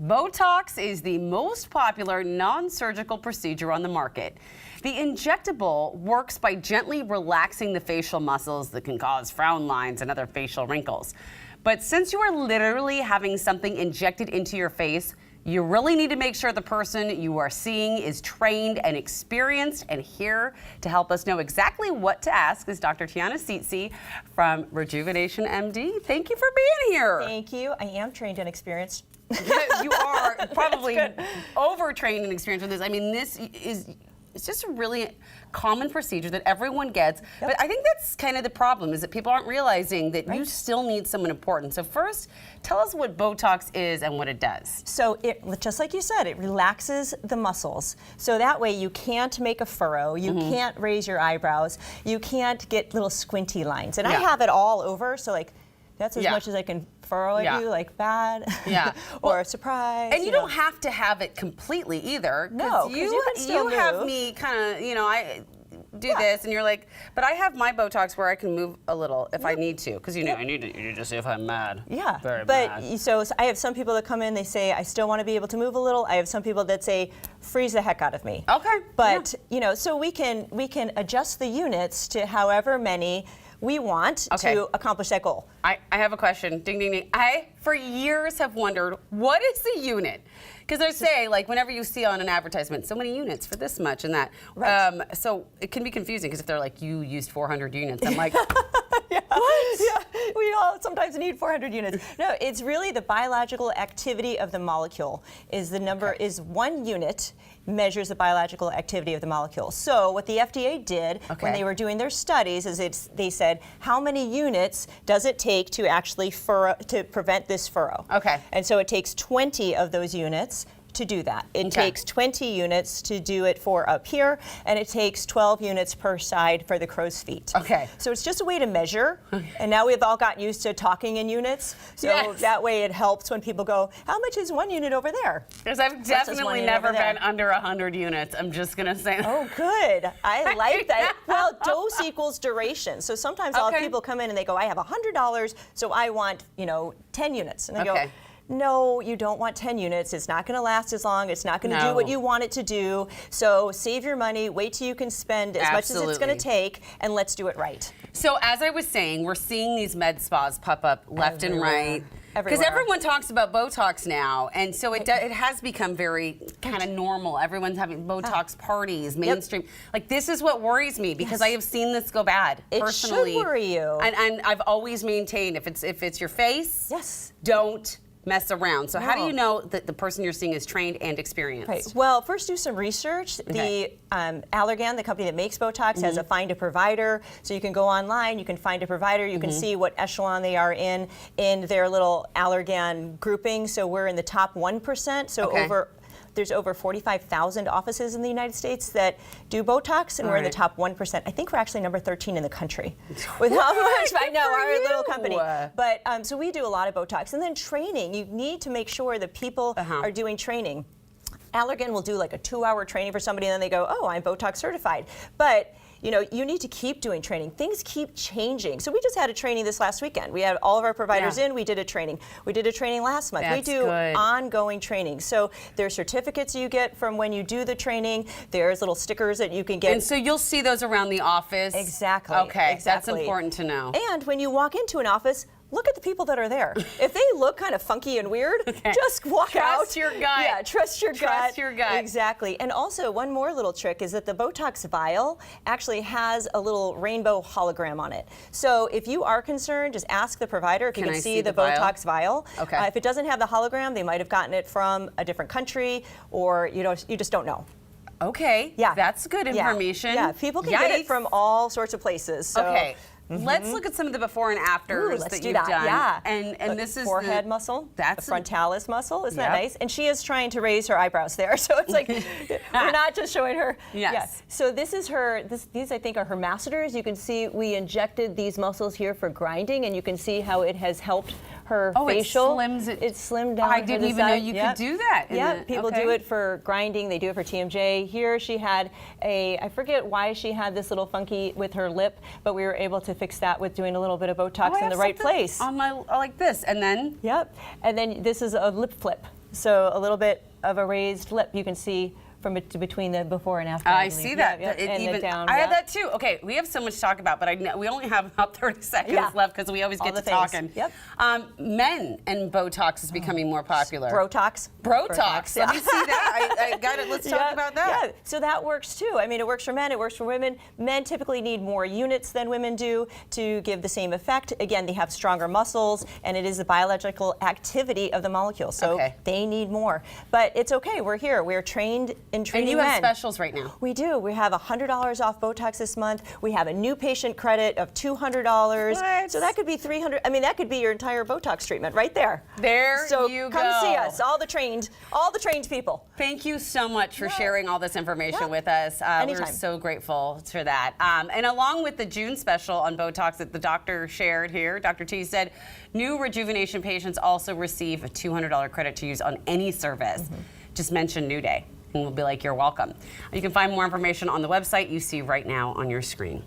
Botox is the most popular non-surgical procedure on the market. The injectable works by gently relaxing the facial muscles that can cause frown lines and other facial wrinkles. But since you are literally having something injected into your face, you really need to make sure the person you are seeing is trained and experienced. And here to help us know exactly what to ask is Dr. Tianna Tsitsis from RejuvenationMD. Thank you for being here. Thank you. I am trained and experienced. You are probably overtrained and experienced with this. I mean, it's just a really common procedure that everyone gets. Yep. But I think that's kind of the problem, is that people aren't realizing that you still need someone important. So first, tell us what Botox is and what it does. So just like you said, it relaxes the muscles. So that way you can't make a furrow, you can't raise your eyebrows, you can't get little squinty lines. And I have it all over, so like that's as much as I can furrow at you, like that, or surprise. And you don't have to have it completely either. No, you have me kind of, I do this, and you're like, but I have my Botox where I can move a little if I need to, because I need to see if I'm mad. Yeah, very but mad. So I have some people that come in, they say, I still want to be able to move a little. I have some people that say, freeze the heck out of me. Okay. But so we can adjust the units to however many we want to accomplish that goal. I have a question. Ding, ding, ding. I, for years, have wondered, what is the unit? Because they say, like, whenever you see on an advertisement, so many units for this much and that. Right. So it can be confusing, because if they're like, you used 400 units, I'm like, what? Yeah, we all sometimes need 400 units. No, it's really the biological activity of the molecule. Is the number, is 1 unit measures the biological activity of the molecule. So what the FDA did when they were doing their studies is they said, how many units does it take to actually prevent this furrow? Okay. And so it takes 20 of those units to do that. It takes 20 units to do it for up here, and it takes 12 units per side for the crow's feet. Okay. So it's just a way to measure, and now we've all gotten used to talking in units, so that way it helps when people go, how much is 1 unit over there? Because I've definitely never been under 100 units, I'm just going to say that. Oh, good. I like that. Well, dose equals duration. So sometimes I'll have people come in and they go, I have $100, so I want, 10 units. And I go, no, you don't want 10 units. It's not going to last as long. It's not going to do what you want it to do. So save your money, wait till you can spend as much as it's going to take, and let's do it right. So as I was saying, we're seeing these med spas pop up left and right. Because everyone talks about Botox now, and so it has become very kind of normal. Everyone's having Botox parties, mainstream. Like, this is what worries me, because I have seen this go bad personally. It should worry you. And I've always maintained, if it's your face, don't mess around. So how do you know that the person you're seeing is trained and experienced? Right. Well, first do some research. The Allergan, the company that makes Botox, has a find a provider. So you can go online, you can find a provider, you can see what echelon they are in their little Allergan grouping. So we're in the top 1%. So there's over 45,000 offices in the United States that do Botox, and we're in the top 1%. I think we're actually number 13 in the country with how much I know our little company. But so we do a lot of Botox. And then training, you need to make sure that people are doing training. Allergan will do like a 2-hour training for somebody, and then they go, oh, I'm Botox certified. But you need to keep doing training. Things keep changing. So we just had a training this last weekend. We had all of our providers in. We did a training. We did a training last month. We do ongoing training. So there's certificates you get from when you do the training. There's little stickers that you can get. And so you'll see those around the office? Exactly. Okay, that's important to know. And when you walk into an office, look at the people that are there. If they look kind of funky and weird, just walk out. Trust your gut. Yeah, trust your gut. Trust your gut. Exactly. And also, one more little trick is that the Botox vial actually has a little rainbow hologram on it. So if you are concerned, just ask the provider if you can see the Botox vial. Okay. If it doesn't have the hologram, they might have gotten it from a different country, or you just don't know. Okay. Yeah. That's good information. Yeah. People can get it from all sorts of places. So. Okay. Let's look at some of the before and afters that you've done. Yeah. And this is forehead muscle. That's the frontalis muscle. Isn't that nice? And she is trying to raise her eyebrows there. So it's like we're not just showing her. Yes. So this is her. These I think are her masseters. You can see we injected these muscles here for grinding, and you can see how it has helped her facial. It slimmed down. I didn't even know you could do that. Yeah. People do it for grinding. They do it for TMJ. Here she had I forget why she had this little funky with her lip, but we were able to fix that with doing a little bit of Botox in the right place. On my like this, and then. Yep. And then this is a lip flip. So a little bit of a raised lip, you can see from between the before and after. I see that. Yeah, It and even, the down. I had yeah. that too. Okay, we have so much to talk about, but we only have about 30 seconds Yeah. left because we always All get the to things. talking. Yep. Men and Botox is becoming more popular. Botox. Botox. Yeah. Let me see that. I got it. Let's talk about that. Yeah, so that works too. I mean, it works for men, it works for women. Men typically need more units than women do to give the same effect. Again, they have stronger muscles, and it is the biological activity of the molecule, so they need more. But it's okay, we're here. We're trained in treating men. And you have specials right now. We do. We have $100 off Botox this month. We have a new patient credit of $200. What? So that could be $300. I mean, that could be your entire Botox treatment right there. There so you go. come see us, all the trained people. Thank you so much for sharing all this information with us. We're Anytime. so grateful for that. And along with the June special on Botox that the doctor shared here, Dr. T said, new Rejuvenation patients also receive a $200 credit to use on any service. Just mention New Day, and we'll be like, you're welcome. You can find more information on the website you see right now on your screen.